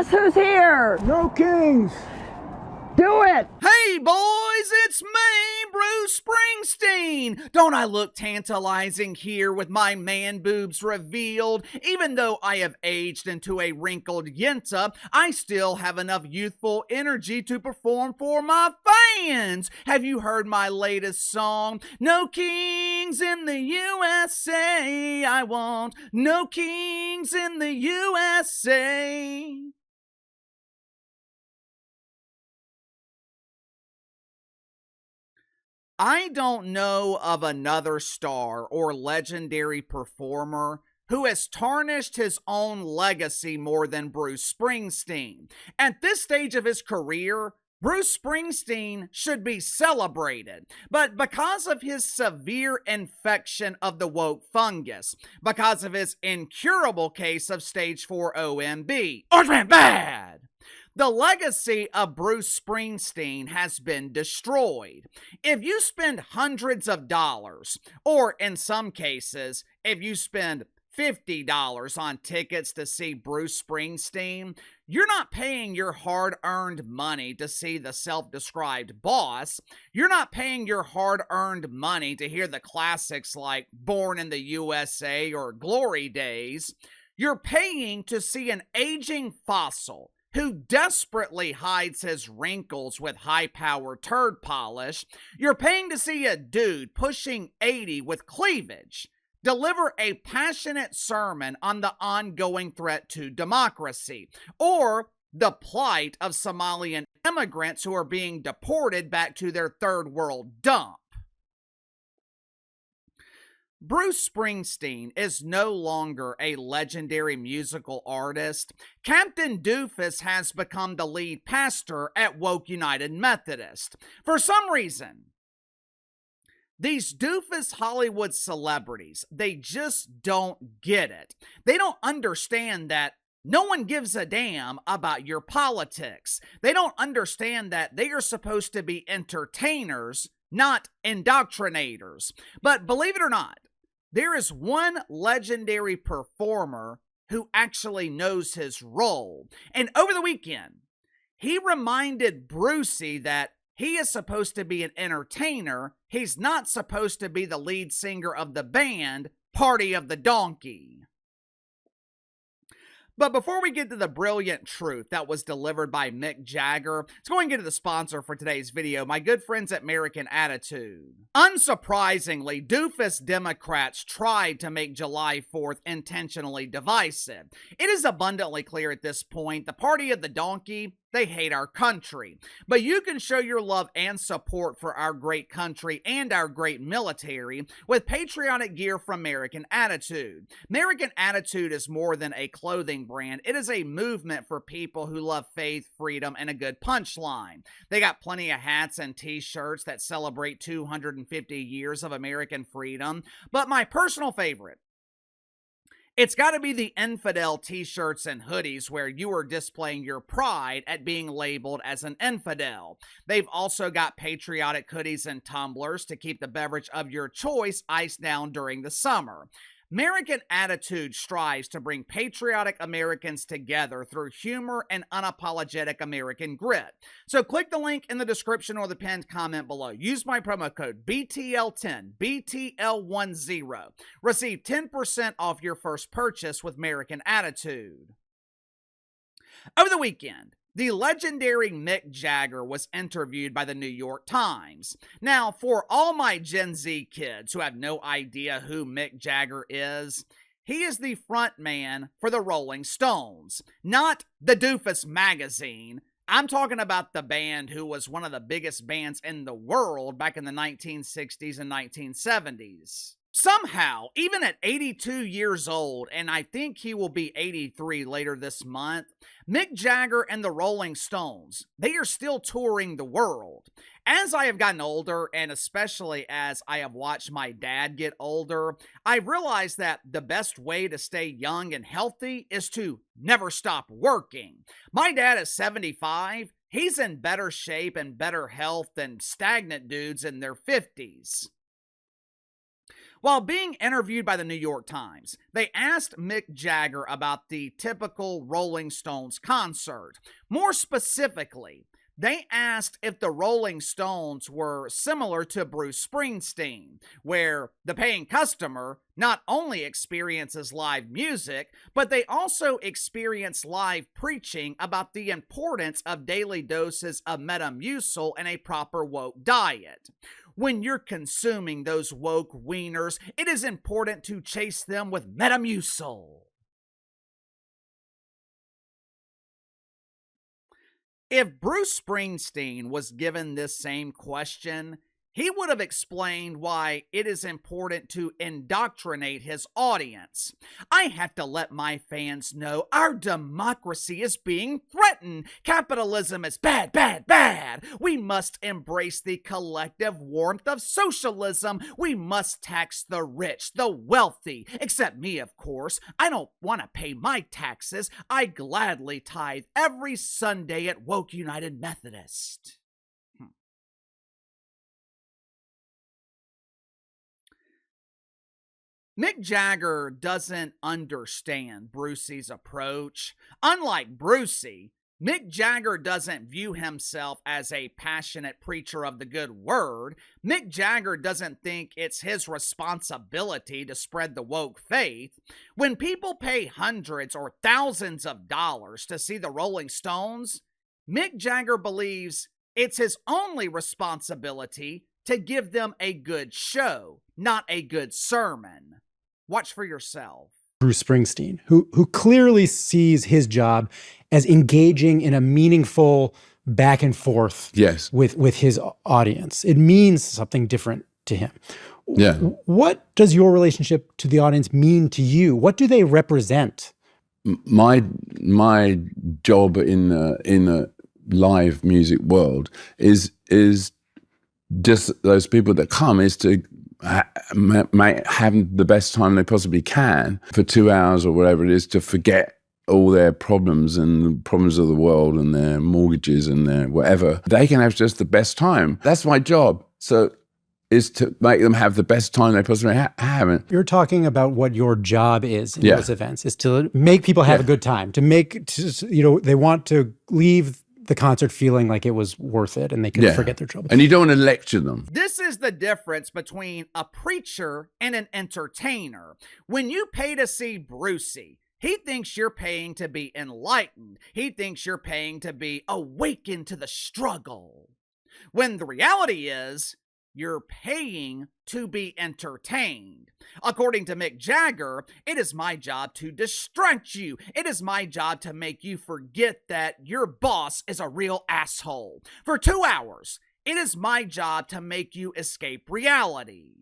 Guess who's here? No kings! Do it! Hey boys, it's me, Bruce Springsteen! Don't I look tantalizing here with my man boobs revealed? Even though I have aged into a wrinkled yenta, I still have enough youthful energy to perform for my fans! Have you heard my latest song? No kings in the USA, I want no kings in the USA. I don't know of another star or legendary performer who has tarnished his own legacy more than Bruce Springsteen. At this stage of his career, Bruce Springsteen should be celebrated, but because of his severe infection of the woke fungus, because of his incurable case of stage 4 OMB, Orange Man Bad, the legacy of Bruce Springsteen has been destroyed. If you spend hundreds of dollars, or in some cases, if you spend $50 on tickets to see Bruce Springsteen, you're not paying your hard-earned money to see the self-described boss. You're not paying your hard-earned money to hear the classics like Born in the USA or Glory Days. You're paying to see an aging fossil who desperately hides his wrinkles with high-powered turd polish. You're paying to see a dude pushing 80 with cleavage deliver a passionate sermon on the ongoing threat to democracy, or the plight of Somalian immigrants who are being deported back to their third world dump. Bruce Springsteen is no longer a legendary musical artist. Captain Doofus has become the lead pastor at Woke United Methodist. For some reason, these doofus Hollywood celebrities, they just don't get it. They don't understand that no one gives a damn about your politics. They don't understand that they are supposed to be entertainers, not indoctrinators. But believe it or not, there is one legendary performer who actually knows his role. And over the weekend, he reminded Brucey that he is supposed to be an entertainer. He's not supposed to be the lead singer of the band, Party of the Donkey. But before we get to the brilliant truth that was delivered by Mick Jagger, let's go and get to the sponsor for today's video, my good friends at American Attitude. Unsurprisingly, doofus Democrats tried to make July 4th intentionally divisive. It is abundantly clear at this point, the Party of the Donkey, they hate our country. But you can show your love and support for our great country and our great military with patriotic gear from American Attitude. American Attitude is more than a clothing brand. It is a movement for people who love faith, freedom, and a good punchline. They got plenty of hats and t-shirts that celebrate 250 years of American freedom. But my personal favorite, it's got to be the infidel t-shirts and hoodies where you are displaying your pride at being labeled as an infidel. They've also got patriotic hoodies and tumblers to keep the beverage of your choice iced down during the summer. American Attitude strives to bring patriotic Americans together through humor and unapologetic American grit. So click the link in the description or the pinned comment below. Use my promo code BTL10, BTL10. Receive 10% off your first purchase with American Attitude. Over the weekend, the legendary Mick Jagger was interviewed by the New York Times. Now, for all my Gen Z kids who have no idea who Mick Jagger is, he is the front man for the Rolling Stones, not the Doofus magazine. I'm talking about the band who was one of the biggest bands in the world back in the 1960s and 1970s. Somehow, even at 82 years old, and I think he will be 83 later this month, Mick Jagger and the Rolling Stones, they are still touring the world. As I have gotten older, and especially as I have watched my dad get older, I realized that the best way to stay young and healthy is to never stop working. My dad is 75. He's in better shape and better health than stagnant dudes in their 50s. While being interviewed by the New York Times, they asked Mick Jagger about the typical Rolling Stones concert. More specifically, they asked if the Rolling Stones were similar to Bruce Springsteen, where the paying customer not only experiences live music, but they also experience live preaching about the importance of daily doses of Metamucil and a proper woke diet. When you're consuming those woke wieners, it is important to chase them with Metamucil. If Bruce Springsteen was given this same question, he would have explained why it is important to indoctrinate his audience. I have to let my fans know our democracy is being threatened. Capitalism is bad, bad, bad. We must embrace the collective warmth of socialism. We must tax the rich, the wealthy. Except me, of course. I don't want to pay my taxes. I gladly tithe every Sunday at Woke United Methodist. Mick Jagger doesn't understand Brucey's approach. Unlike Brucey, Mick Jagger doesn't view himself as a passionate preacher of the good word. Mick Jagger doesn't think it's his responsibility to spread the woke faith. When people pay hundreds or thousands of dollars to see the Rolling Stones, Mick Jagger believes it's his only responsibility to give them a good show, not a good sermon. Watch for yourself. Bruce Springsteen, who clearly sees his job as engaging in a meaningful back and forth with his audience. It means something different to him. Yeah. What does your relationship to the audience mean to you? What do they represent? My job in the live music world is just those people that come is to have the best time they possibly can for 2 hours or whatever it is, to forget all their problems and the problems of the world and their mortgages and their whatever. They can have just the best time. That's my job. So is to make them have the best time they possibly have. You're talking about what your job is in those events, is to make people have a good time, they want to leave the concert feeling like it was worth it and they can forget their troubles. And you don't want to lecture them. This is the difference between a preacher and an entertainer. When you pay to see Brucey, he thinks you're paying to be enlightened. He thinks you're paying to be awakened to the struggle. When the reality is, you're paying to be entertained. According to Mick Jagger, it is my job to distract you. It is my job to make you forget that your boss is a real asshole. For 2 hours, it is my job to make you escape reality.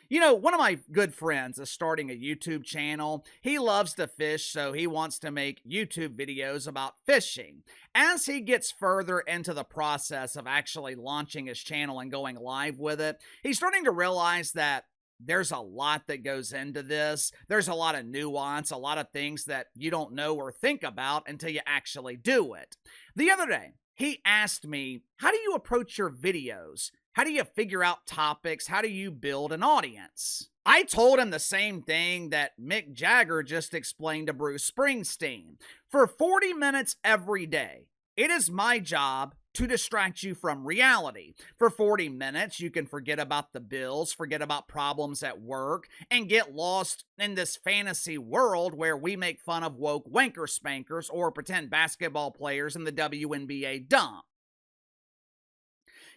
You know, one of my good friends is starting a YouTube channel. He loves to fish, so he wants to make YouTube videos about fishing. As he gets further into the process of actually launching his channel and going live with it, he's starting to realize that there's a lot that goes into this. There's a lot of nuance, a lot of things that you don't know or think about until you actually do it. The other day, he asked me, how do you approach your videos? How do you figure out topics? How do you build an audience? I told him the same thing that Mick Jagger just explained to Bruce Springsteen. For 40 minutes every day, it is my job to distract you from reality. For 40 minutes, you can forget about the bills, forget about problems at work, and get lost in this fantasy world where we make fun of woke wanker spankers or pretend basketball players in the WNBA dump.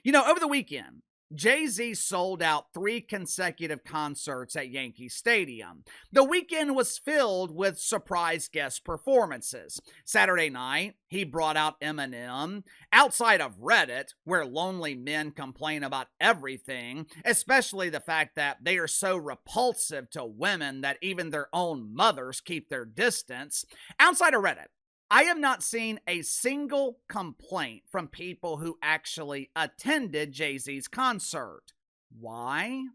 You know, over the weekend, Jay-Z sold out 3 consecutive concerts at Yankee Stadium. The weekend was filled with surprise guest performances. Saturday night, he brought out Eminem. Outside of Reddit, where lonely men complain about everything, especially the fact that they are so repulsive to women that even their own mothers keep their distance. Outside of Reddit, I have not seen a single complaint from people who actually attended Jay-Z's concert. Why?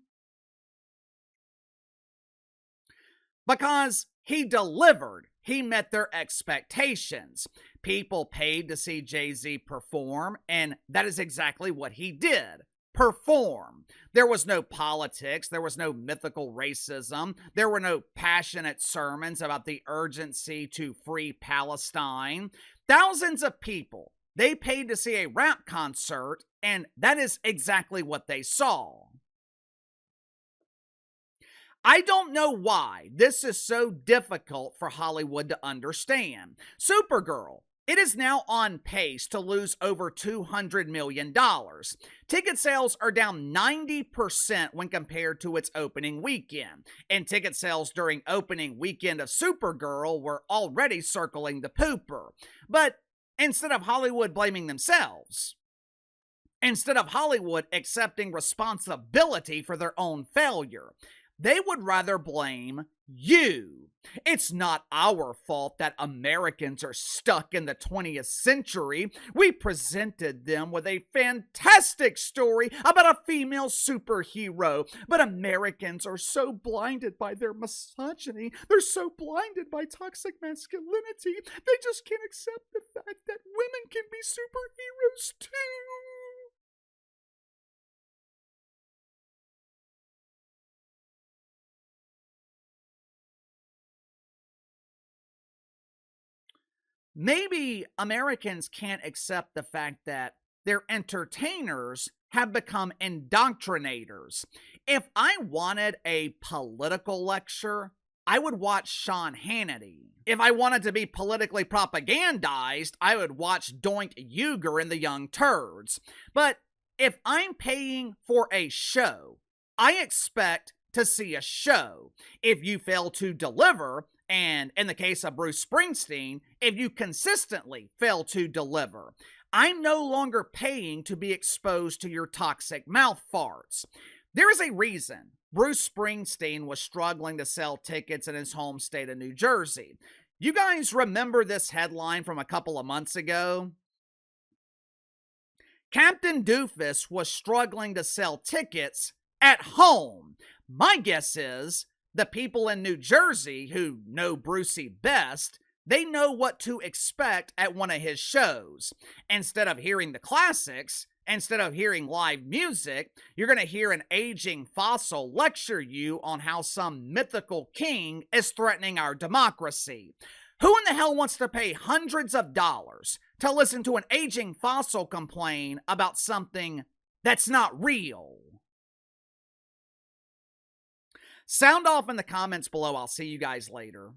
Because he delivered. He met their expectations. People paid to see Jay-Z perform, and that is exactly what he did. perform. There was no politics. There was no mythical racism. There were no passionate sermons about the urgency to free Palestine. Thousands of people, they paid to see a rap concert, and that is exactly what they saw. I don't know why this is so difficult for Hollywood to understand. Supergirl, it is now on pace to lose over $200 million. Ticket sales are down 90% when compared to its opening weekend, and ticket sales during opening weekend of Supergirl were already circling the pooper. But instead of Hollywood blaming themselves, instead of Hollywood accepting responsibility for their own failure, they would rather blame you. It's not our fault that Americans are stuck in the 20th century. We presented them with a fantastic story about a female superhero, but Americans are so blinded by their misogyny. They're so blinded by toxic masculinity. They just can't accept the fact that women can be superheroes too. Maybe Americans can't accept the fact that their entertainers have become indoctrinators. If I wanted a political lecture, I would watch Sean Hannity. If I wanted to be politically propagandized, I would watch Doink Uger and the Young Turds. But if I'm paying for a show, I expect to see a show. If you fail to deliver, and in the case of Bruce Springsteen, if you consistently fail to deliver, I'm no longer paying to be exposed to your toxic mouth farts. There is a reason Bruce Springsteen was struggling to sell tickets in his home state of New Jersey. You guys remember this headline from a couple of months ago? Captain Doofus was struggling to sell tickets at home. My guess is the people in New Jersey who know Brucey best, they know what to expect at one of his shows. Instead of hearing the classics, instead of hearing live music, you're going to hear an aging fossil lecture you on how some mythical king is threatening our democracy. Who in the hell wants to pay hundreds of dollars to listen to an aging fossil complain about something that's not real? Sound off in the comments below. I'll see you guys later.